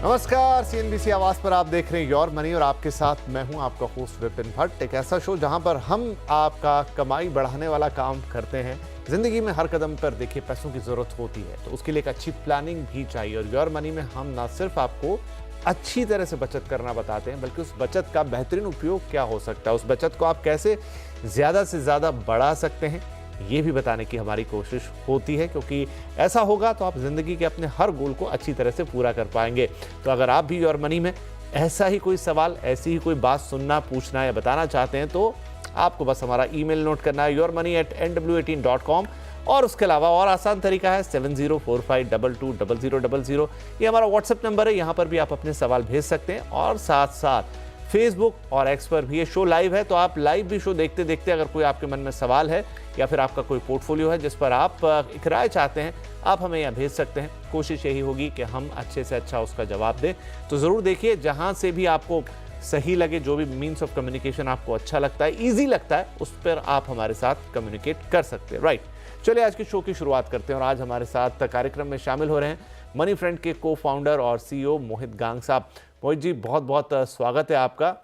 नमस्कार, सीएनबीसी आवाज पर आप देख रहे हैं योर मनी और आपके साथ मैं हूं आपका होस्ट विपिन भट्ट। एक ऐसा शो जहां पर हम आपका कमाई बढ़ाने वाला काम करते हैं। जिंदगी में हर कदम पर देखिए पैसों की जरूरत होती है, तो उसके लिए एक अच्छी प्लानिंग भी चाहिए। और योर मनी में हम ना सिर्फ आपको अच्छी तरह से बचत करना बताते हैं, बल्कि उस बचत का बेहतरीन उपयोग क्या हो सकता है, उस बचत को आप कैसे ज्यादा से ज्यादा बढ़ा सकते हैं, ये भी बताने की हमारी कोशिश होती है। क्योंकि ऐसा होगा तो आप जिंदगी के अपने हर गोल को अच्छी तरह से पूरा कर पाएंगे। तो अगर आप भी योर मनी में ऐसा ही कोई सवाल, ऐसी ही कोई बात सुनना, पूछना या बताना चाहते हैं, तो आपको बस हमारा ईमेल नोट करना है yourmoney@nw18.com। और उसके अलावा और आसान तरीका है 7045220000। ये हमारा व्हाट्सएप नंबर है, यहाँ पर भी आप अपने सवाल भेज सकते हैं। और साथ साथ फेसबुक और एक्स पर भी ये शो लाइव है, तो आप लाइव भी शो देखते देखते अगर कोई आपके मन में सवाल है या फिर आपका कोई पोर्टफोलियो है जिस पर आप एक राय चाहते हैं, आप हमें यहाँ भेज सकते हैं। कोशिश यही होगी कि हम अच्छे से अच्छा उसका जवाब दें। तो ज़रूर देखिए, जहाँ से भी आपको सही लगे, जो भी मीन्स ऑफ कम्युनिकेशन आपको अच्छा लगता है, ईजी लगता है, उस पर आप हमारे साथ कम्युनिकेट कर सकते हैं। राइट, चलिए आज की शो की शुरुआत करते हैं। और आज हमारे साथ कार्यक्रम में शामिल हो रहे हैं मनी फ्रेंड के को फाउंडर और CEO मोहित गांग साहब। मोहित जी, बहुत बहुत स्वागत है आपका।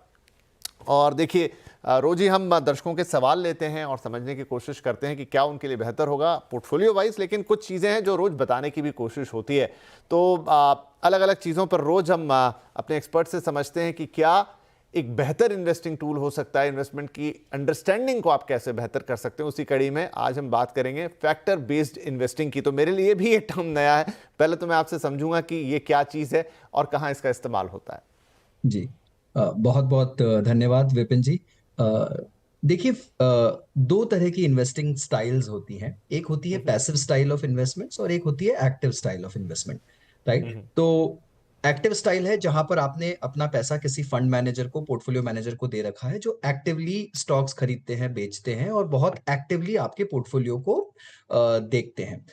और देखिए, रोज ही हम दर्शकों के सवाल लेते हैं और समझने की कोशिश करते हैं कि क्या उनके लिए बेहतर होगा पोर्टफोलियो वाइज, लेकिन कुछ चीज़ें हैं जो रोज बताने की भी कोशिश होती है। तो अलग अलग चीज़ों पर रोज हम अपने एक्सपर्ट से समझते हैं कि क्या एक बेहतर इन्वेस्टिंग टूल हो सकता है, इन्वेस्टमेंट की अंडरस्टैंडिंग को आप कैसे बेहतर कर सकते हैं। उसी कड़ी में आज हम बात करेंगे फैक्टर बेस्ड इन्वेस्टिंग की। तो मेरे लिए भी ये टर्म नया है, पहले तो मैं आपसे समझूंगा कि ये क्या चीज़ है और कहाँ इसका इस्तेमाल होता है। जी, बहुत बहुत धन्यवाद विपिन जी। देखिए, दो तरह की इन्वेस्टिंग स्टाइल्स होती हैं। एक होती है पैसिव स्टाइल ऑफ इन्वेस्टमेंट्स और एक होती है active style of investment, right? तो एक्टिव स्टाइल है जहां पर आपने अपना पैसा किसी फंड मैनेजर को, पोर्टफोलियो मैनेजर को दे रखा है, जो एक्टिवली स्टॉक्स खरीदते हैं, बेचते हैं और बहुत एक्टिवली आपके पोर्टफोलियो को देखते हैं।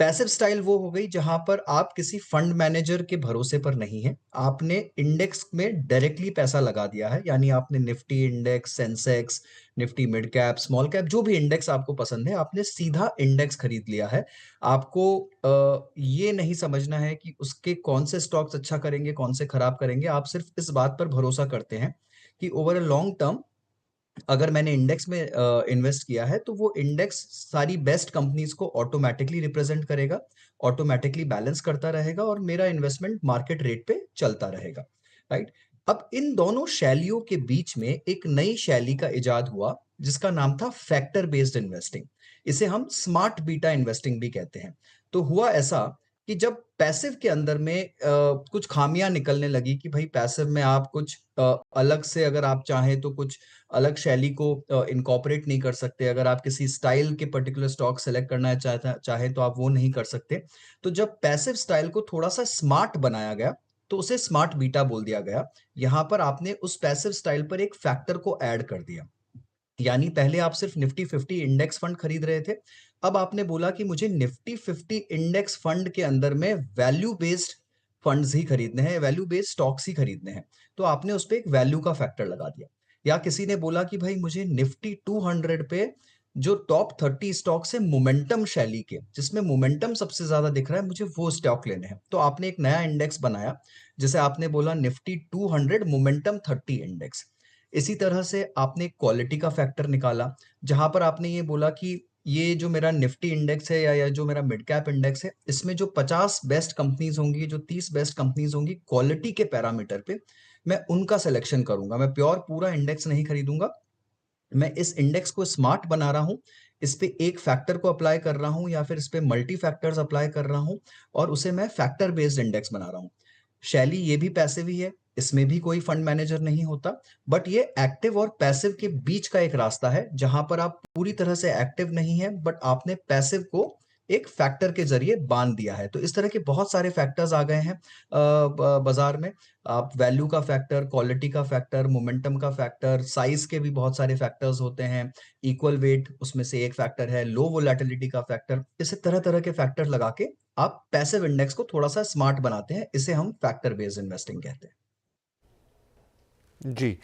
पैसिव स्टाइल वो हो गई जहां पर आप किसी फंड मैनेजर के भरोसे पर नहीं है, आपने इंडेक्स में डायरेक्टली पैसा लगा दिया है। यानी आपने Nifty index, Sensex, Nifty mid cap, small cap, जो भी इंडेक्स आपको पसंद है, आपने सीधा इंडेक्स खरीद लिया है। आपको ये नहीं समझना है कि उसके कौन से स्टॉक्स अच्छा करेंगे, कौन से खराब करेंगे। आप सिर्फ इस बात पर भरोसा करते हैं कि ओवर अ लॉन्ग टर्म अगर मैंने इंडेक्स में इन्वेस्ट किया है तो वो इंडेक्स सारी बेस्ट कंपनीज को ऑटोमेटिकली रिप्रेजेंट करेगा, ऑटोमेटिकली बैलेंस करता रहेगा और मेरा इन्वेस्टमेंट मार्केट रेट पे चलता रहेगा, राइट? अब इन दोनों शैलियों के बीच में एक नई शैली का इजाद हुआ जिसका नाम था फैक्टर बेस्ड इन्वेस्टिंग। इसे हम स्मार्ट बीटा इन्वेस्टिंग भी कहते हैं। तो हुआ ऐसा कि जब पैसिव के अंदर में कुछ खामियां निकलने लगी कि भाई पैसिव में आप कुछ अलग से, अगर आप चाहें तो कुछ अलग शैली को इनकॉर्पोरेट नहीं कर सकते। अगर आप किसी स्टाइल के पर्टिकुलर स्टॉक सेलेक्ट करना चाहे तो आप वो नहीं कर सकते। तो जब पैसिव स्टाइल को थोड़ा सा स्मार्ट बनाया गया तो उसे स्मार्ट बीटा बोल दिया गया। यहां पर आपने उस पैसिव स्टाइल पर एक फैक्टर को ऐड कर दिया। यानी पहले आप सिर्फ निफ्टी 50 इंडेक्स फंड खरीद रहे थे, अब आपने बोला कि मुझे निफ्टी 50 इंडेक्स फंड के अंदर में वैल्यू बेस्ड फंड्स ही खरीदने हैं, वैल्यू बेस्ड स्टॉक्स ही खरीदने हैं। तो आपने उस पर एक वैल्यू का फैक्टर लगा दिया। या किसी ने बोला कि भाई मुझे निफ्टी 200 पे जो टॉप 30 स्टॉक्स है मोमेंटम शैली के, जिसमें मोमेंटम सबसे ज्यादा दिख रहा है, मुझे वो स्टॉक लेने हैं, तो आपने एक नया इंडेक्स बनाया जिसे आपने बोला निफ्टी 200 मोमेंटम 30 इंडेक्स। इसी तरह से आपने क्वालिटी का फैक्टर निकाला, जहां पर आपने ये बोला कि ये जो मेरा निफ्टी इंडेक्स है या जो मेरा मिड कैप इंडेक्स है, इसमें जो 50 बेस्ट कंपनीज होंगी, जो 30 बेस्ट कंपनीज होंगी, क्वालिटी के पैरामीटर पे मैं उनका सिलेक्शन करूंगा। मैं प्योर पूरा इंडेक्स नहीं खरीदूंगा, मैं इस इंडेक्स को स्मार्ट बना रहा हूं, इस पे एक फैक्टर को अप्लाई कर रहा हूं या फिर इस पे मल्टी फैक्टर्स अप्लाई कर रहा हूं और उसे मैं फैक्टर बेस्ड इंडेक्स बना रहा हूं। शैली ये भी पैसिव ही है, इसमें भी कोई फंड मैनेजर नहीं होता, बट ये एक्टिव और पैसिव के बीच का एक रास्ता है जहां पर आप पूरी तरह से एक्टिव नहीं है बट आपने पैसिव को एक फैक्टर के जरिए बांध दिया है। तो इस तरह के बहुत सारे फैक्टर्स आ गए हैं बाजार में। आप वैल्यू का फैक्टर, क्वालिटी का फैक्टर, मोमेंटम का फैक्टर, साइज के भी बहुत सारे फैक्टर्स होते हैं, इक्वल वेट उसमें से एक फैक्टर है, लो वोलेटिलिटी का फैक्टर, इसे तरह तरह के फैक्टर लगा के आप पैसिव इंडेक्स को थोड़ा सा स्मार्ट बनाते हैं। इसे हम फैक्टर बेस्ड इन्वेस्टिंग कहते हैं। जी,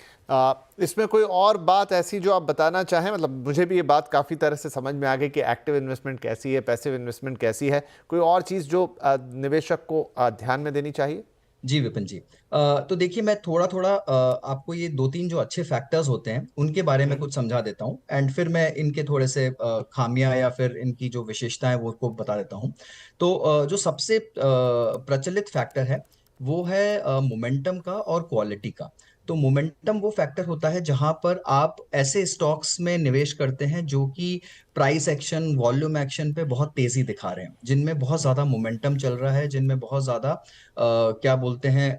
इसमें कोई और बात ऐसी जो आप बताना चाहें? मतलब मुझे भी ये बात काफ़ी तरह से समझ में आ गई कि एक्टिव इन्वेस्टमेंट कैसी है, पैसिव इन्वेस्टमेंट कैसी है। कोई और चीज़ जो निवेशक को ध्यान में देनी चाहिए? जी विपिन जी, तो देखिए मैं थोड़ा थोड़ा आपको ये दो तीन जो अच्छे फैक्टर्स होते हैं उनके बारे में कुछ समझा देता हूँ, एंड फिर मैं इनके थोड़े से खामियां या फिर इनकी जो विशेषताएं वो को बता देता हूँ। तो जो सबसे प्रचलित फैक्टर है वो है मोमेंटम का और क्वालिटी का। तो मोमेंटम वो फैक्टर होता है जहां पर आप ऐसे स्टॉक्स में निवेश करते हैं जो कि प्राइस एक्शन, वॉल्यूम एक्शन पे बहुत तेजी दिखा रहे हैं, जिनमें बहुत ज्यादा मोमेंटम चल रहा है, जिनमें बहुत ज्यादा क्या बोलते हैं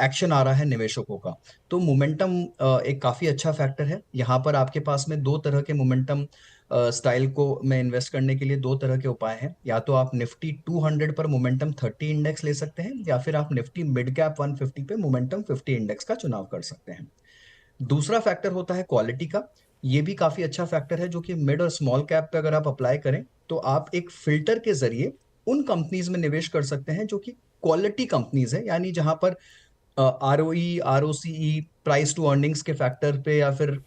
एक्शन आ रहा है निवेशकों का। तो मोमेंटम एक काफी अच्छा फैक्टर है। यहाँ पर आपके पास में दो तरह के मोमेंटम स्टाइल को में इन्वेस्ट करने के लिए दो तरह के उपाय हैं। या तो आप निफ्टी 200 पर मोमेंटम 30 इंडेक्स ले सकते हैं, या फिर आप निफ्टी मिड कैप 150 पे मोमेंटम 50 इंडेक्स का चुनाव कर सकते हैं। दूसरा फैक्टर होता है क्वालिटी का। ये भी काफी अच्छा फैक्टर है, जो कि मिड और स्मॉल कैप पे अगर आप अप्लाई करें तो आप एक फिल्टर के जरिए उन कंपनीज में निवेश कर सकते हैं जो कि क्वालिटी कंपनीज है, यानी जहां पर ROE, ROCE, price to earnings के फैक्टर पे, या फिर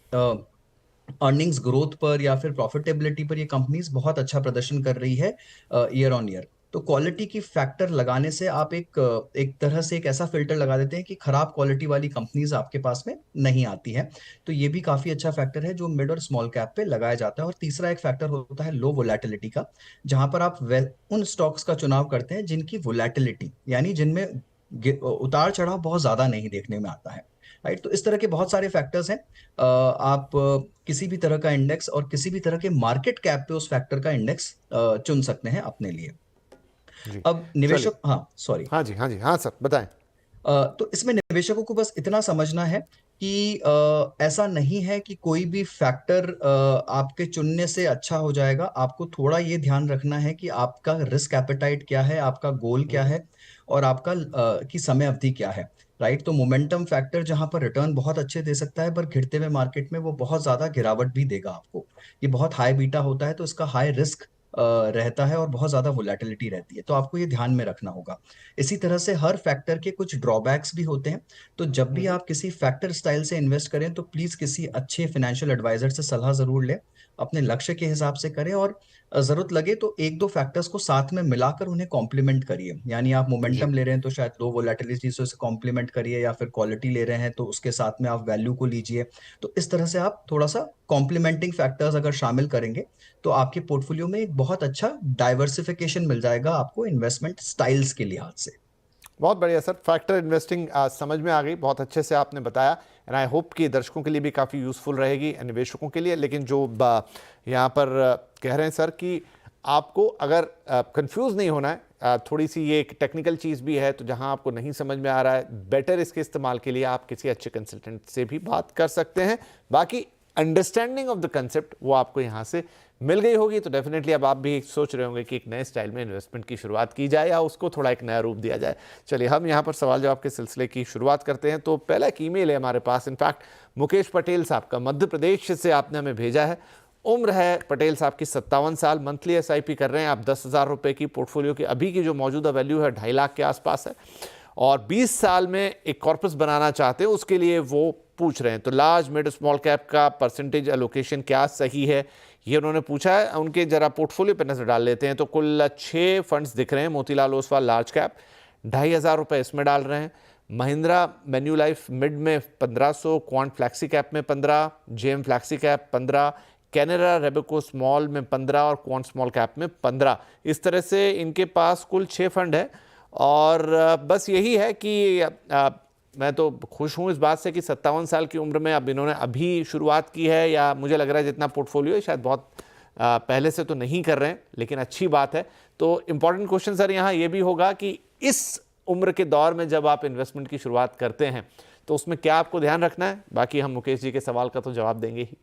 अर्निंग्स ग्रोथ पर, या फिर प्रॉफिटेबिलिटी पर ये कंपनीज बहुत अच्छा प्रदर्शन कर रही है ईयर ऑन ईयर। तो क्वालिटी की फैक्टर लगाने से आप एक तरह से एक ऐसा फिल्टर लगा देते हैं कि खराब क्वालिटी वाली कंपनीज आपके पास में नहीं आती है। तो ये भी काफी अच्छा फैक्टर है जो मिड और स्मॉल कैप पे लगाया जाता है। और तीसरा एक फैक्टर होता है लो वोलेटिलिटी का, जहां पर आप उन स्टॉक्स का चुनाव करते हैं जिनकी वोलेटिलिटी, यानी जिनमें उतार चढ़ाव बहुत ज्यादा नहीं देखने में आता है। राइट, तो इस तरह के बहुत सारे फैक्टर्स हैं। आप किसी भी तरह का इंडेक्स और किसी भी तरह के मार्केट कैप पे उस फैक्टर का इंडेक्स चुन सकते हैं अपने लिए। जी अब चलिए। निवेशक, हाँ सॉरी, हाँ जी, हाँ जी, हाँ सर बताएं। तो इसमें निवेशकों को बस इतना समझना है कि ऐसा नहीं है कि कोई भी फैक्टर आपके चुनने से अच्छा हो जाएगा। आपको थोड़ा ये ध्यान रखना है कि आपका रिस्क एपेटाइट क्या है, आपका गोल क्या है, और आपका की समय अवधि क्या है। राइट, तो मोमेंटम फैक्टर जहां पर रिटर्न बहुत अच्छे दे सकता है, पर गिरते हुए मार्केट में वो बहुत ज्यादा गिरावट भी देगा आपको। ये बहुत हाई बीटा होता है, तो इसका हाई रिस्क रहता है और बहुत ज्यादा वोलेटिलिटी रहती है, तो आपको ये ध्यान में रखना होगा। इसी तरह से हर फैक्टर के कुछ ड्रॉबैक्स भी होते हैं। तो जब भी आप किसी फैक्टर स्टाइल से इन्वेस्ट करें तो प्लीज किसी अच्छे फाइनेंशियल एडवाइजर से सलाह जरूर लें, अपने लक्ष्य के हिसाब से करें, और जरूरत लगे तो एक दो फैक्टर्स को साथ में मिलाकर उन्हें कॉम्प्लीमेंट करिए। यानी आप जी मोमेंटम ले रहे हैं तो शायद लो वोलेटिलिटी से उसे कॉम्प्लीमेंट करिए, या फिर क्वालिटी ले रहे हैं तो उसके साथ में आप वैल्यू को लीजिए। तो इस तरह से आप थोड़ा सा कॉम्प्लीमेंटिंग फैक्टर्स अगर शामिल करेंगे तो आपके पोर्टफोलियो में एक बहुत अच्छा डाइवर्सिफिकेशन मिल जाएगा आपको इन्वेस्टमेंट स्टाइल्स के लिहाज से। बहुत बढ़िया सर, फैक्टर इन्वेस्टिंग समझ में आ गई, बहुत अच्छे से आपने बताया। एंड आई होप कि दर्शकों के लिए भी काफ़ी यूज़फुल रहेगी, निवेशकों के लिए। लेकिन जो यहाँ पर कह रहे हैं सर कि आपको अगर कंफ्यूज नहीं होना है, थोड़ी सी ये एक टेक्निकल चीज़ भी है, तो जहाँ आपको नहीं समझ में आ रहा है, बेटर इसके इस्तेमाल के लिए आप किसी अच्छे कंसल्टेंट से भी बात कर सकते हैं। बाकी अंडरस्टैंडिंग ऑफ द कंसेप्ट वो आपको यहाँ से मिल गई होगी, तो डेफिनेटली अब आप भी सोच रहे होंगे कि एक नए स्टाइल में इन्वेस्टमेंट की शुरुआत की जाए या उसको थोड़ा एक नया रूप दिया जाए। चलिए हम यहाँ पर सवाल जवाब के सिलसिले की शुरुआत करते हैं। तो पहला एक ईमेल है हमारे पास, इनफैक्ट मुकेश पटेल साहब का, मध्य प्रदेश से आपने हमें भेजा है। उम्र है पटेल साहब की 57 साल, मंथली एसआईपी कर रहे हैं आप 10,000 रुपये की। पोर्टफोलियो की अभी की जो मौजूदा वैल्यू है 2.5 लाख के आसपास है, और 20 साल में एक कॉर्पस बनाना चाहते हैं, उसके लिए वो पूछ रहे हैं। तो लार्ज मिड स्मॉल कैप का परसेंटेज एलोकेशन क्या सही है, ये उन्होंने पूछा है। उनके जरा पोर्टफोलियो पर नजर डाल लेते हैं। तो कुल 6 फंड्स दिख रहे हैं। मोतीलाल ओसवाल लार्ज कैप 2,500 रुपये इसमें डाल रहे हैं। महिंद्रा मेन्यू लाइफ मिड में 1500, क्वांट फ्लैक्सी कैप में 15, JM flexi cap 15, Canara Robeco small में 15 और क्वांट स्मॉल कैप में 15। इस तरह से इनके पास कुल 6 फंड है। और बस यही है कि मैं तो खुश हूँ इस बात से कि 57 साल की उम्र में अब इन्होंने अभी शुरुआत की है, या मुझे लग रहा है जितना पोर्टफोलियो है शायद बहुत पहले से तो नहीं कर रहे हैं, लेकिन अच्छी बात है। तो इम्पॉर्टेंट क्वेश्चन सर यहाँ ये भी होगा कि इस उम्र के दौर में जब आप इन्वेस्टमेंट की शुरुआत करते हैं तो उसमें क्या आपको ध्यान रखना है। बाकी हम मुकेश जी के सवाल का तो जवाब देंगे ही।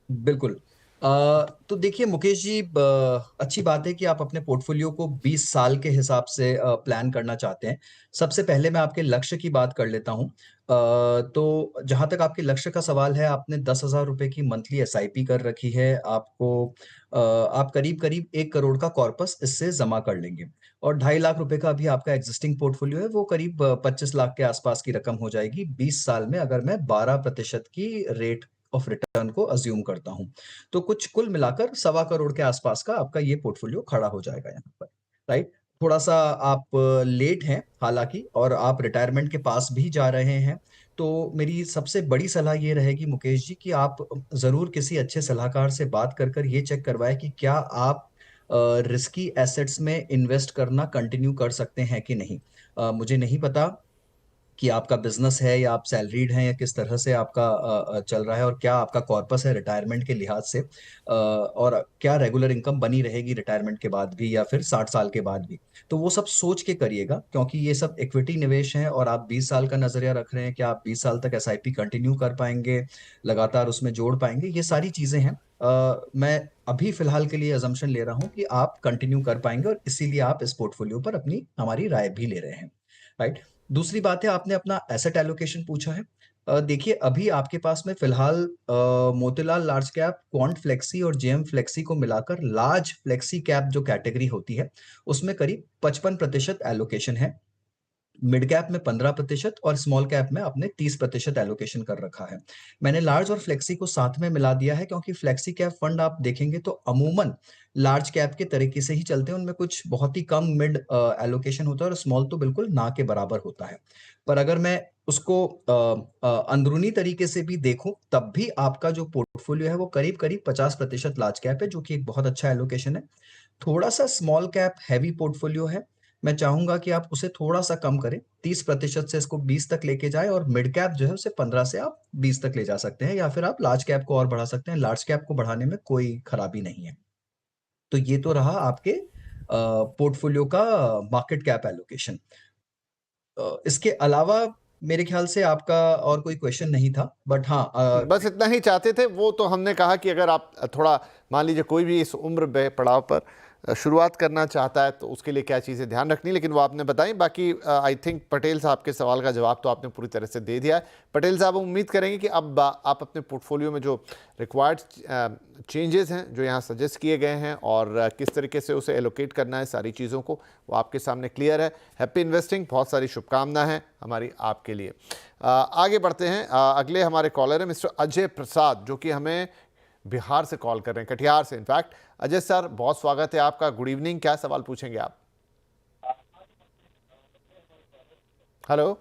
बिल्कुल। तो देखिए मुकेश जी, अच्छी बात है कि आप अपने पोर्टफोलियो को 20 साल के हिसाब से प्लान करना चाहते हैं। सबसे पहले मैं आपके लक्ष्य की बात कर लेता हूँ। तो जहां तक आपके लक्ष्य का सवाल है, आपने 10,000 रुपए की मंथली एसआईपी कर रखी है। आप करीब करीब 1 करोड़ का कॉर्पस इससे जमा कर लेंगे, और 2.5 लाख रुपए का अभी आपका एग्जिस्टिंग पोर्टफोलियो है, वो करीब 25 लाख के आसपास की रकम हो जाएगी 20 साल में, अगर मैं 12% की रेट ऑफ रिटर्न को अज्यूम करता हूं। तो कुछ कुल मिलाकर 1.25 करोड़ के आसपास का आपका ये पोर्टफोलियो खड़ा हो जाएगा यहाँ पर। राइट, थोड़ा सा आप लेट हैं हालांकि, और आप रिटायरमेंट के पास भी जा रहे हैं, तो मेरी सबसे बड़ी सलाह ये रहेगी मुकेश जी कि आप जरूर किसी अच्छे सलाहकार से बात कर कर ये चेक करवाएं कि क्या आप रिस्की एसेट्स में इन्वेस्ट करना कंटिन्यू कर सकते हैं कि नहीं। मुझे नहीं पता कि आपका बिजनेस है या आप सैलरीड हैं या किस तरह से आपका चल रहा है, और क्या आपका कॉर्पस है रिटायरमेंट के लिहाज से, और क्या रेगुलर इनकम बनी रहेगी रिटायरमेंट के बाद भी या फिर 60 साल के बाद भी। तो वो सब सोच के करिएगा, क्योंकि ये सब इक्विटी निवेश है और आप 20 साल का नजरिया रख रहे हैं कि आप 20 साल तक एसआईपी कंटिन्यू कर पाएंगे, लगातार उसमें जोड़ पाएंगे, ये सारी चीजें हैं। मैं अभी फिलहाल के लिए अजम्पशन ले रहा हूं कि आप कंटिन्यू कर पाएंगे, और इसीलिए आप इस पोर्टफोलियो पर अपनी हमारी राय भी ले रहे हैं, राइट। दूसरी बात है, आपने अपना एसेट एलोकेशन पूछा है। देखिए, अभी आपके पास में फिलहाल Motilal large cap, quant flexi और जेएम फ्लेक्सी को मिलाकर लार्ज फ्लेक्सी कैप जो कैटेगरी होती है, उसमें करीब 55% एलोकेशन है। मिड कैप में 15% और स्मॉल कैप में आपने 30% एलोकेशन कर रखा है। मैंने लार्ज और फ्लेक्सी को साथ में मिला दिया है, क्योंकि फ्लेक्सी कैप फंड आप देखेंगे तो अमूमन लार्ज कैप के तरीके से ही चलते हैं, उनमें कुछ बहुत ही कम मिड एलोकेशन होता है और स्मॉल तो बिल्कुल ना के बराबर होता है। पर अगर मैं उसको अंदरूनी तरीके से भी देखूं, तब भी आपका जो पोर्टफोलियो है वो करीब करीब 50% लार्ज कैप है, जो कि एक बहुत अच्छा एलोकेशन है। थोड़ा सा स्मॉल कैप हैवी पोर्टफोलियो है, मैं चाहूंगा कि आप उसे थोड़ा सा कम करें, 30% से इसको 20 तक लेके जाए, और मिड कैप जो है उसे 15 से आप 20 तक ले जा सकते हैं, या फिर आप लार्ज कैप को और बढ़ा सकते हैं। लार्ज कैप को बढ़ाने में कोई खराबी नहीं है। तो ये तो रहा आपके पोर्टफोलियो का मार्केट कैप एलोकेशन। इसके अलावा मेरे ख्याल से आपका और कोई क्वेश्चन नहीं था, बट हाँ बस इतना ही चाहते थे। वो तो हमने कहा कि अगर आप थोड़ा मान लीजिए कोई भी इस उम्र पड़ाव पर शुरुआत करना चाहता है तो उसके लिए क्या चीज़ें ध्यान रखनी, लेकिन वो आपने बताई। बाकी आई थिंक पटेल साहब के सवाल का जवाब तो आपने पूरी तरह से दे दिया है। पटेल साहब, हम उम्मीद करेंगे कि अब आप अपने पोर्टफोलियो में जो रिक्वायर्ड चेंजेस हैं जो यहाँ सजेस्ट किए गए हैं और किस तरीके से उसे एलोकेट करना है सारी चीज़ों को, वो आपके सामने क्लियर है। हैप्पी इन्वेस्टिंग, बहुत सारी शुभकामनाएं हैं हमारी आपके लिए। आगे बढ़ते हैं। अगले हमारे कॉलर हैं मिस्टर अजय प्रसाद, जो कि हमें बिहार से कॉल कर रहे हैं, कटिहार से इनफैक्ट। अजय सर, बहुत स्वागत है आपका। Good evening. क्या सवाल पूछेंगे आप? हेलो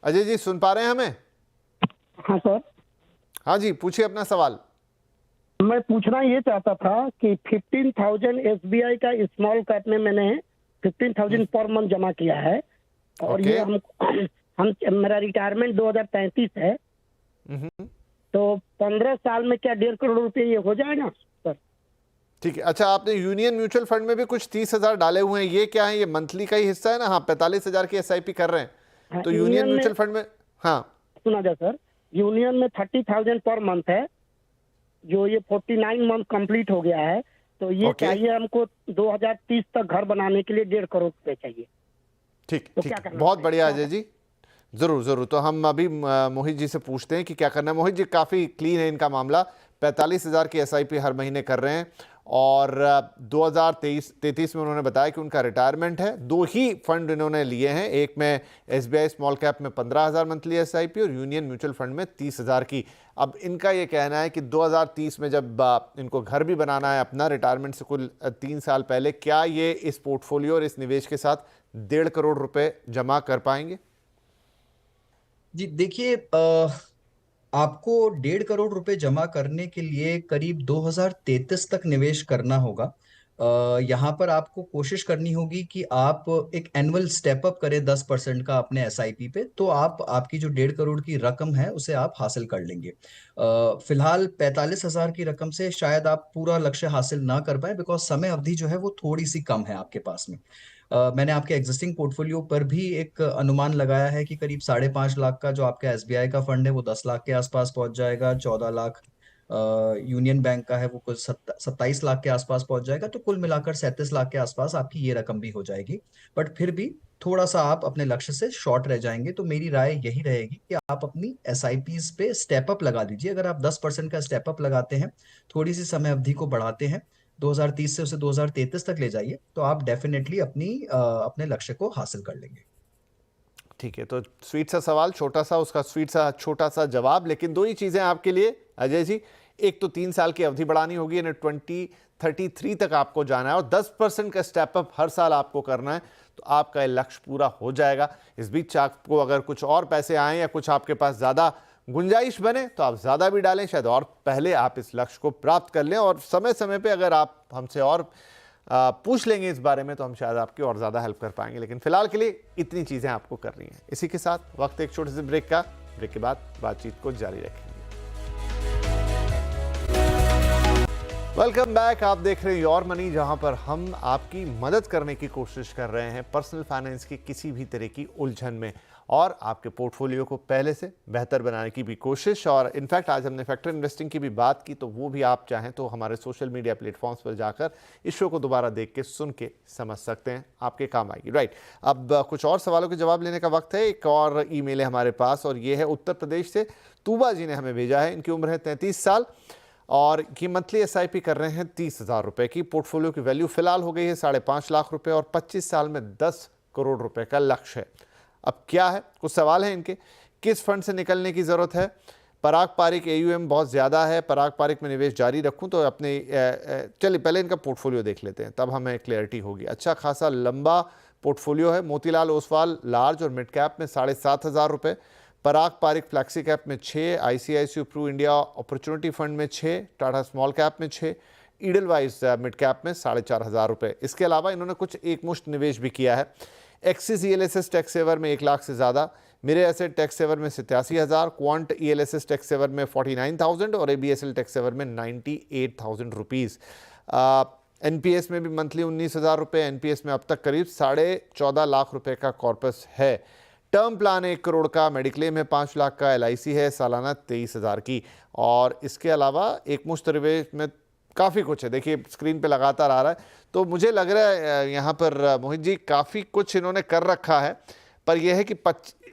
अजय जी, सुन पा रहे हैं हमें? हाँ सर। हाँ जी, पूछिए अपना सवाल। मैं पूछना ये चाहता था कि 15,000 एसबीआई का स्मॉल कैप में मैंने 15,000 पर मंथ जमा किया है, और ये हम मेरा रिटायरमेंट 2035 है, तो 15 साल में क्या 1.5 करोड़ रुपए ये हो जाएगा सर? ठीक है। अच्छा, आपने यूनियन म्यूचुअल फंड में भी कुछ 30,000 डाले हुए हैं, ये क्या है? ये मंथली का ही हिस्सा है ना? हाँ, 45,000 की एसआईपी कर रहे हैं, तो यूनियन म्यूचुअल फंड में। हाँ सुना जाए सर, यूनियन में 30,000 पर मंथ है, जो ये 49 मंथ कंप्लीट हो गया है, तो ये चाहिए हमको 2030 तक घर बनाने के लिए 1.5 करोड़ रुपए चाहिए। ठीक, बहुत बढ़िया अजय जी, जरूर जरूर। तो हम अभी मोहित जी से पूछते हैं कि क्या करना है। मोहित जी, काफ़ी क्लीन है इनका मामला। 45,000 की एसआईपी हर महीने कर रहे हैं, और 2033 में उन्होंने बताया कि उनका रिटायरमेंट है। 2 ही फंड इन्होंने लिए हैं, एक में एसबीआई स्मॉल कैप में 15,000 मंथली एसआईपी और यूनियन म्यूचुअल फंड में 30,000 की। अब इनका ये कहना है कि 2030 में जब इनको घर भी बनाना है अपना, रिटायरमेंट से कुल 3 साल पहले, क्या ये इस पोर्टफोलियो और इस निवेश के साथ 1.5 करोड़ रुपए जमा कर पाएंगे? जी देखिए, आपको 1.5 करोड़ रुपए जमा करने के लिए करीब 2033 तक निवेश करना होगा। यहाँ पर आपको कोशिश करनी होगी कि आप एक एनुअल स्टेप अप करें 10% का अपने एसआईपी पे, तो आप आपकी जो 1.5 करोड़ की रकम है उसे आप हासिल कर लेंगे। फिलहाल 45,000 की रकम से शायद आप पूरा लक्ष्य हासिल ना कर पाए, बिकॉज समय अवधि जो है वो थोड़ी सी कम है आपके पास में। मैंने आपके एग्जिस्टिंग पोर्टफोलियो पर भी एक अनुमान लगाया है कि करीब 5.5 लाख का जो आपका एसबीआई का फंड है वो 10 लाख के आसपास पहुंच जाएगा, 14 लाख यूनियन बैंक का है वो कुछ 27 लाख के आसपास पहुंच जाएगा, तो कुल मिलाकर 37 लाख के आसपास आपकी ये रकम भी हो जाएगी। बट फिर भी थोड़ा सा आप अपने लक्ष्य से शॉर्ट रह जाएंगे, तो मेरी राय यही रहेगी कि आप अपनी एसआईपीज पे स्टेप अप लगा दीजिए। अगर आप 10% का स्टेप अप लगाते हैं, थोड़ी सी समय अवधि को बढ़ाते हैं, 2030 से उसे 2033 तक ले जाइए, तो आप डेफिनेटली अपने लक्ष्य को हासिल कर लेंगे। ठीक है, तो स्वीट सा सवाल, छोटा सा उसका स्वीट सा छोटा सा जवाब, लेकिन 2 ही चीज़ें आपके लिए अजय जी। एक तो 3 साल की अवधि बढ़ानी होगी, यानी 33 तक आपको जाना है और 10% का स्टेप अप हर साल आपको करना है, तो आपका ये लक्ष्य पूरा हो जाएगा। इस बीच आपको अगर कुछ और पैसे आए या कुछ आपके पास ज़्यादा गुंजाइश बने तो आप ज़्यादा भी डालें, शायद और पहले आप इस लक्ष्य को प्राप्त कर लें। और समय समय पे अगर आप हमसे और पूछ लेंगे इस बारे में तो हम शायद आपकी और ज़्यादा हेल्प कर पाएंगे, लेकिन फिलहाल के लिए इतनी चीज़ें आपको कर रही हैं। इसी के साथ वक्त एक छोटे से ब्रेक का, ब्रेक के बाद बातचीत को जारी रखेंगे। Welcome back. आप देख रहे हैं योर मनी, जहां पर हम आपकी मदद करने की कोशिश कर रहे हैं पर्सनल फाइनेंस की किसी भी तरह की उलझन में और आपके पोर्टफोलियो को पहले से बेहतर बनाने की भी कोशिश। और इनफैक्ट आज हमने फैक्टर इन्वेस्टिंग की भी बात की, तो वो भी आप चाहें तो हमारे सोशल मीडिया प्लेटफॉर्म्स पर जाकर इस शो को दोबारा देख के सुन के समझ सकते हैं, आपके काम आएगी। राइट, अब कुछ और सवालों के जवाब लेने का वक्त है। एक और ईमेल है हमारे पास और ये है उत्तर प्रदेश से तूबा जी ने हमें भेजा है। इनकी उम्र है 33 साल और ये मंथली एसआईपी कर रहे हैं 30,000 रुपए की। पोर्टफोलियो की वैल्यू फिलहाल हो गई है 5.5 लाख रुपए और 25 साल में 10 करोड़ रुपए का लक्ष्य है। अब क्या है, कुछ सवाल हैं इनके। किस फंड से निकलने की ज़रूरत है? पराग पारिक AUM बहुत ज़्यादा है, पराग पारिक में निवेश जारी रखूं तो अपने चलिए पहले इनका पोर्टफोलियो देख लेते हैं, तब हमें क्लैरिटी होगी। अच्छा खासा लंबा पोर्टफोलियो है। मोतीलाल ओसवाल लार्ज और मिड कैप में 7,500 रुपये, पराग पारिक फ्लैक्सी कैप में 6, ICICI Pru India opportunity fund में 6, टाटा स्मॉल कैप में 6, ईडलवाइज मिड कैप में 4,500 रुपये। इसके अलावा इन्होंने कुछ एक मुश्त निवेश भी किया है। एक्सिस ELSS टैक्स सेवर में 1 लाख से ज़्यादा, मेरे एसेट टैक्स सेवर में 87,000, क्वांट ELSS टैक्स सेवर में 49,000 और ABSL टैक्स सेवर में 98,000 रुपीज़। NPS में भी मंथली 19,000 रुपये। NPS में अब तक करीब 14.5 लाख रुपए का कॉर्पस है। टर्म प्लान 1 करोड़ का, मेडिक्लेम है 5 लाख का, LIC है सालाना 23,000 की। और इसके अलावा एक मुश्त निवेश में काफ़ी कुछ है, देखिए स्क्रीन पे लगातार आ रहा है। तो मुझे लग रहा है यहाँ पर मोहित जी काफ़ी कुछ इन्होंने कर रखा है, पर यह है कि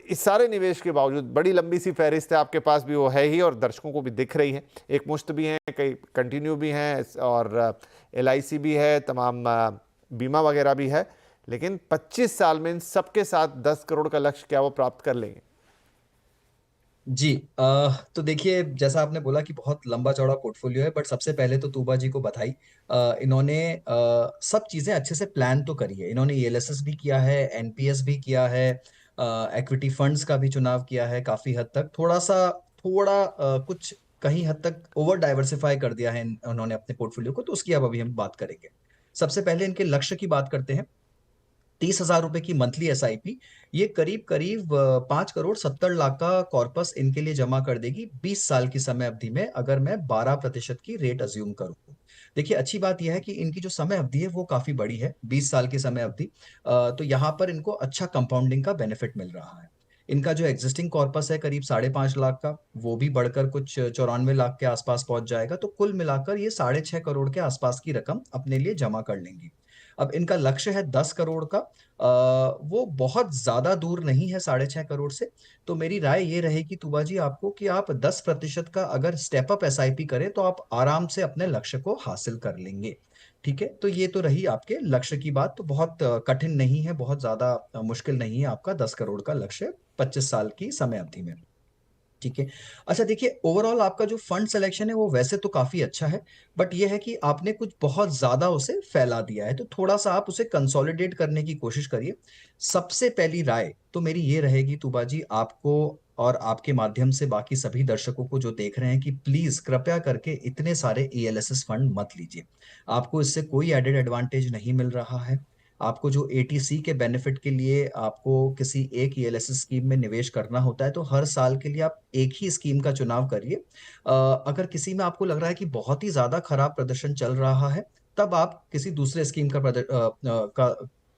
इस सारे निवेश के बावजूद बड़ी लंबी सी फहरिस्त है आपके पास भी, वो है ही और दर्शकों को भी दिख रही है। एक मुश्त भी हैं, कई कंटिन्यू भी हैं और LIC भी है, तमाम बीमा वगैरह भी है। लेकिन 25 साल में इन सबके साथ 10 करोड़ का लक्ष्य क्या वो प्राप्त कर लेंगे? जी तो देखिए, जैसा आपने बोला कि बहुत लंबा चौड़ा पोर्टफोलियो है, बट सबसे पहले तो तूबा जी को बधाई। इन्होंने सब चीजें अच्छे से प्लान तो करी है। इन्होंने ELSS भी किया है, NPS भी किया है, इक्विटी फंड्स का भी चुनाव किया है, काफी हद तक थोड़ा कुछ कहीं हद तक ओवर डाइवर्सिफाई कर दिया है उन्होंने अपने पोर्टफोलियो को, तो उसकी अब अभी हम बात करेंगे। सबसे पहले इनके लक्ष्य की बात करते हैं। 30,000 रुपए की मंथली SIP, ये करीब करीब 5,70,00,000 का कॉर्पस इनके लिए जमा कर देगी 20 साल की समय अवधि में, अगर मैं 12% की रेट अज्यूम करूं। देखिए, अच्छी बात यह है कि इनकी जो समय अवधि है वो काफी बड़ी है, 20 साल की समय अवधि। तो यहाँ पर इनको अच्छा कंपाउंडिंग का बेनिफिट मिल रहा है। इनका जो एग्जिस्टिंग कॉर्पस है करीब 5.5 लाख का, वो भी बढ़कर कुछ 94 लाख के आसपास पहुंच जाएगा। तो कुल मिलाकर ये 6.5 करोड़ के आसपास की रकम अपने लिए जमा कर लेंगी। अब इनका लक्ष्य है 10 करोड़ का। वो बहुत ज्यादा दूर नहीं है 6.5 करोड़ से। तो मेरी राय ये रहेगी तूबा जी आपको कि आप 10% का अगर स्टेप अप SIP करें तो आप आराम से अपने लक्ष्य को हासिल कर लेंगे। ठीक है, तो ये तो रही आपके लक्ष्य की बात। तो बहुत कठिन नहीं है, बहुत ज्यादा मुश्किल नहीं है आपका 10 करोड़ का लक्ष्य 25 साल की समय अवधि में। ठीक है। अच्छा देखिए, ओवरऑल आपका जो फंड सिलेक्शन है वो वैसे तो काफी अच्छा है, बट ये है कि आपने कुछ बहुत ज्यादा उसे फैला दिया है, तो थोड़ा सा आप उसे कंसोलिडेट करने की कोशिश करिए। सबसे पहली राय तो मेरी ये रहेगी तूबा जी आपको और आपके माध्यम से बाकी सभी दर्शकों को जो देख रहे हैं कि प्लीज कृपया करके इतने सारे ELSS फंड मत लीजिए। आपको इससे कोई एडेड एडवांटेज नहीं मिल रहा है। आपको जो ATC के बेनिफिट के लिए आपको किसी एक ELSS स्कीम में निवेश करना होता है, तो हर साल के लिए आप एक ही स्कीम का चुनाव करिए। अगर किसी में आपको लग रहा है कि बहुत ही ज्यादा खराब प्रदर्शन चल रहा है, तब आप किसी दूसरे स्कीम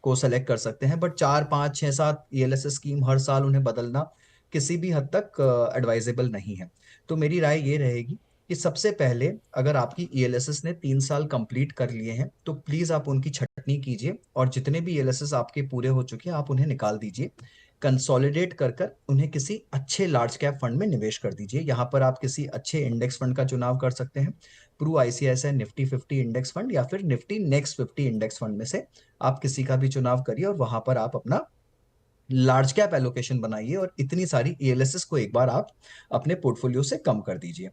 को सेलेक्ट कर सकते हैं। बट 4, 5, 6, 7 ELSS स्कीम हर साल उन्हें बदलना किसी भी हद तक एडवाइजेबल नहीं है। तो मेरी राय ये रहेगी कि सबसे पहले अगर आपकी ELSS ने 3 साल कंप्लीट कर लिए हैं तो प्लीज आप उनकी छटनी कीजिए और जितने भी ELSS आपके पूरे हो चुके हैं आप उन्हें निकाल दीजिए। कंसोलिडेट कर कर उन्हें किसी अच्छे लार्ज कैप फंड में निवेश कर दीजिए। यहाँ पर आप किसी अच्छे इंडेक्स फंड का चुनाव कर सकते हैं। Pru ICICI Nifty 50 index fund या फिर निफ्टी नेक्स्ट 50 इंडेक्स फंड में से आप किसी का भी चुनाव करिए और वहां पर आप अपना लार्ज कैप एलोकेशन बनाइए और इतनी सारी ELSS को एक बार आप अपने पोर्टफोलियो से कम कर दीजिए।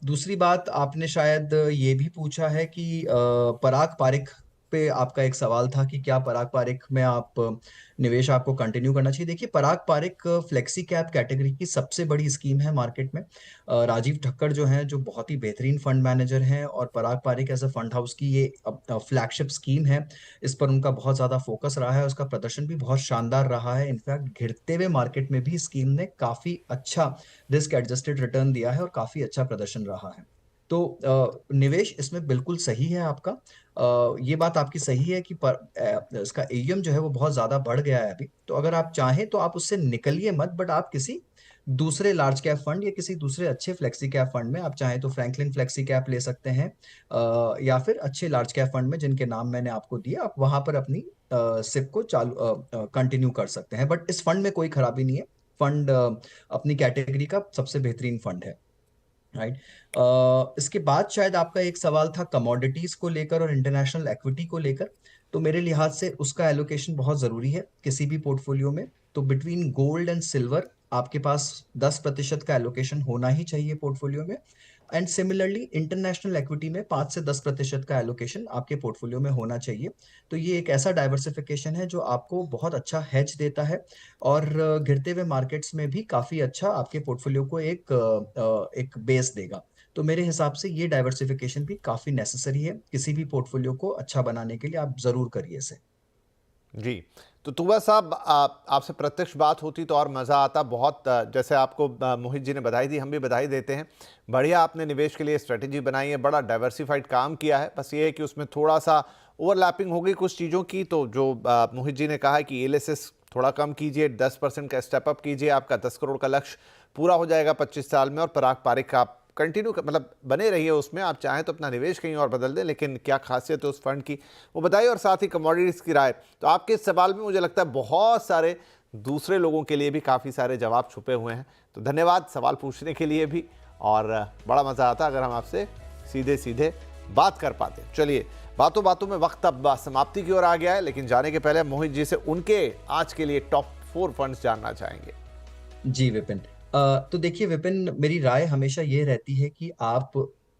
दूसरी बात आपने शायद ये भी पूछा है कि पराग पारिक पे आपका एक सवाल था कि क्या पराग पारिक में आप निवेश आपको कंटिन्यू करना चाहिए। देखिए, पराग पारिक फ्लेक्सी कैप कैटेगरी की सबसे बड़ी स्कीम है मार्केट में। राजीव ठक्कर जो हैं, जो बहुत ही बेहतरीन फंड मैनेजर हैं, और Parag Parikh as a fund house की ये फ्लैगशिप स्कीम है। इस पर उनका बहुत ज़्यादा फोकस रहा है, उसका प्रदर्शन भी बहुत शानदार रहा है। इनफैक्ट गिरते हुए मार्केट में भी स्कीम ने काफ़ी अच्छा रिस्क एडजस्टेड रिटर्न दिया है और काफ़ी अच्छा प्रदर्शन रहा है। तो निवेश इसमें बिल्कुल सही है आपका। ये बात आपकी सही है कि इसका AUM जो है वो बहुत ज़्यादा बढ़ गया है अभी। तो अगर आप चाहें तो आप उससे निकलिए मत, बट आप किसी दूसरे लार्ज कैप फंड या किसी दूसरे अच्छे फ्लेक्सी कैप फंड में, आप चाहें तो फ्रैंकलिन फ्लेक्सी कैप ले सकते हैं, या फिर अच्छे लार्ज कैप फंड में जिनके नाम मैंने आपको दिए, आप वहां पर अपनी सिप को चालू कंटिन्यू कर सकते हैं। बट इस फंड में कोई खराबी नहीं है। फंड अपनी कैटेगरी का सबसे बेहतरीन फंड है, राइट। इसके बाद शायद आपका एक सवाल था कमोडिटीज को लेकर और इंटरनेशनल इक्विटी को लेकर। तो मेरे लिहाज से उसका एलोकेशन बहुत ज़रूरी है किसी भी पोर्टफोलियो में। तो बिटवीन गोल्ड एंड सिल्वर आपके पास 10% का एलोकेशन होना ही चाहिए पोर्टफोलियो में। एंड सिमिलरली इंटरनेशनल इक्विटी में 5 से 10% का एलोकेशन आपके पोर्टफोलियो में होना चाहिए। तो ये एक ऐसा डाइवर्सिफिकेशन है जो आपको बहुत अच्छा हेज देता है, और गिरते हुए मार्केट्स में भी काफ़ी अच्छा आपके पोर्टफोलियो को एक बेस देगा। तो मेरे हिसाब से ये डाइवर्सिफिकेशन भी काफ़ी नेसेसरी है। किसी भी पोर्टफोलियो को अच्छा बनाने के लिए आप ज़रूर करिए इसे। जी, तो तुबा साहब, आपसे प्रत्यक्ष बात होती तो और मज़ा आता बहुत। जैसे आपको मोहित जी ने बधाई दी, हम भी बधाई देते हैं। बढ़िया आपने निवेश के लिए स्ट्रेटेजी बनाई है, बड़ा डाइवर्सिफाइड काम किया है। बस ये है कि उसमें थोड़ा सा ओवरलैपिंग हो गई कुछ चीज़ों की। तो जो मोहित जी ने कहा है कि ELSS थोड़ा कम कीजिए, 10% का स्टेप अप कीजिए, आपका 10 करोड़ का लक्ष्य पूरा हो जाएगा 25 साल में। और पराग पारिक का आप कंटिन्यू मतलब बने रहिए उसमें। आप चाहें तो अपना निवेश कहीं और बदल दें, लेकिन क्या खासियत है उस फंड की वो बताइए। और साथ ही कमोडिटीज़ की राय। तो आपके इस सवाल में मुझे लगता है बहुत सारे दूसरे लोगों के लिए भी काफ़ी सारे जवाब छुपे हुए हैं। तो धन्यवाद सवाल पूछने के लिए भी, और बड़ा मज़ा आता अगर हम आपसे सीधे सीधे बात कर पाते। चलिए, बातों बातों में वक्त अब समाप्ति की ओर आ गया है, लेकिन जाने के पहले मोहित जी से उनके आज के लिए टॉप 4 फंड्स जानना चाहेंगे। जी विपिन, तो देखिए विपिन, मेरी राय हमेशा ये रहती है कि आप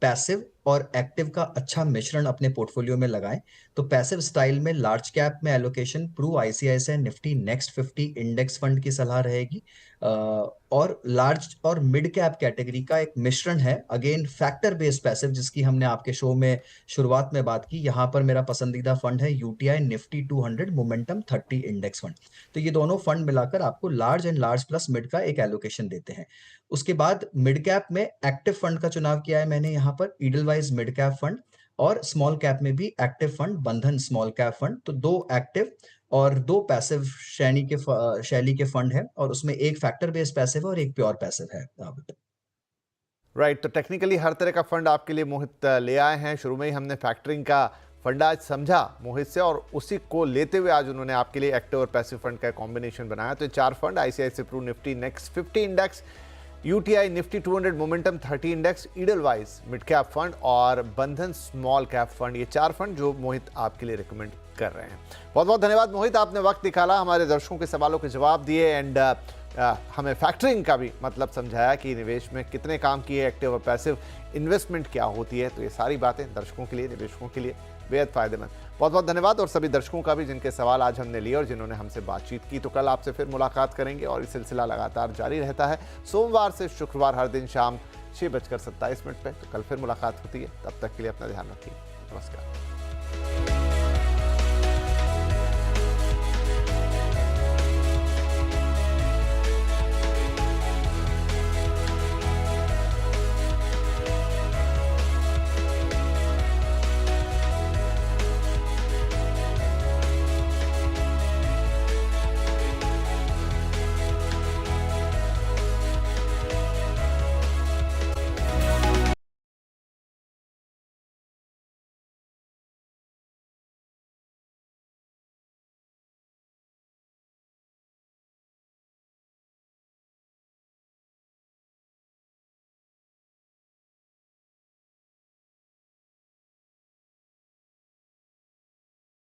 पैसिव और एक्टिव का अच्छा मिश्रण अपने पोर्टफोलियो में लगाएं। तो पैसिव स्टाइल में लार्ज कैप में allocation Pru ICICI Nifty next 50 index fund की सलाह रहेगी, और लार्ज और मिड कैप कैटेगरी का एक मिश्रण है, अगेन फैक्टर बेस्ड पैसिव, जिसकी हमने आपके शो में शुरुआत में बात की। यहाँ पर मेरा पसंदीदा फंड है UTI Nifty 200 momentum 30 index fund. तो ये दोनों फंड मिलाकर आपको large and large plus mid का एक एलोकेशन देते हैं। उसके बाद मिड कैप में एक्टिव फंड का चुनाव किया है मैंने यहाँ पर, ईडलवाइज मिड कैप फंड, और स्मॉल कैप में भी एक्टिव फंड बंधन स्मॉल कैप फंड। तो 2 एक्टिव और 2 पैसिव शैली के फंड है, और उसमें एक फैक्टर बेस्ड पैसिव और एक प्योर पैसिव है। राइट, तो टेक्निकली हर तरह का फंड आपके लिए मोहित ले आए हैं। शुरू में ही हमने फैक्टरिंग का फंड आज समझा मोहित से, और उसी को लेते हुए आज उन्होंने आपके लिए एक्टिव और पैसिव फंड का कॉम्बिनेशन बनाया। तो ये 4 fund ICICI Pru Nifty next 50 index, UTI Nifty 200 momentum 30 index, Edelweiss mid cap fund और बंधन स्मॉल कैप फंड, ये 4 फंड जो मोहित आपके लिए रिकमेंड कर रहे हैं। बहुत बहुत धन्यवाद मोहित, आपने वक्त निकाला, हमारे दर्शकों के सवालों के जवाब दिए, एंड हमें फैक्टरिंग का भी मतलब समझाया कि निवेश में कितने काम किए, एक्टिव और पैसिव इन्वेस्टमेंट क्या होती है। तो ये सारी बातें दर्शकों के लिए, निवेशकों के लिए बेहद फायदेमंद। बहुत बहुत धन्यवाद, और सभी दर्शकों का भी जिनके सवाल आज हमने लिए और जिन्होंने हमसे बातचीत की। तो कल आपसे फिर मुलाकात करेंगे, और ये सिलसिला लगातार जारी रहता है सोमवार से शुक्रवार हर दिन शाम 6:27 पे। तो कल फिर मुलाकात होती है, तब तक के लिए अपना ध्यान रखिए। नमस्कार।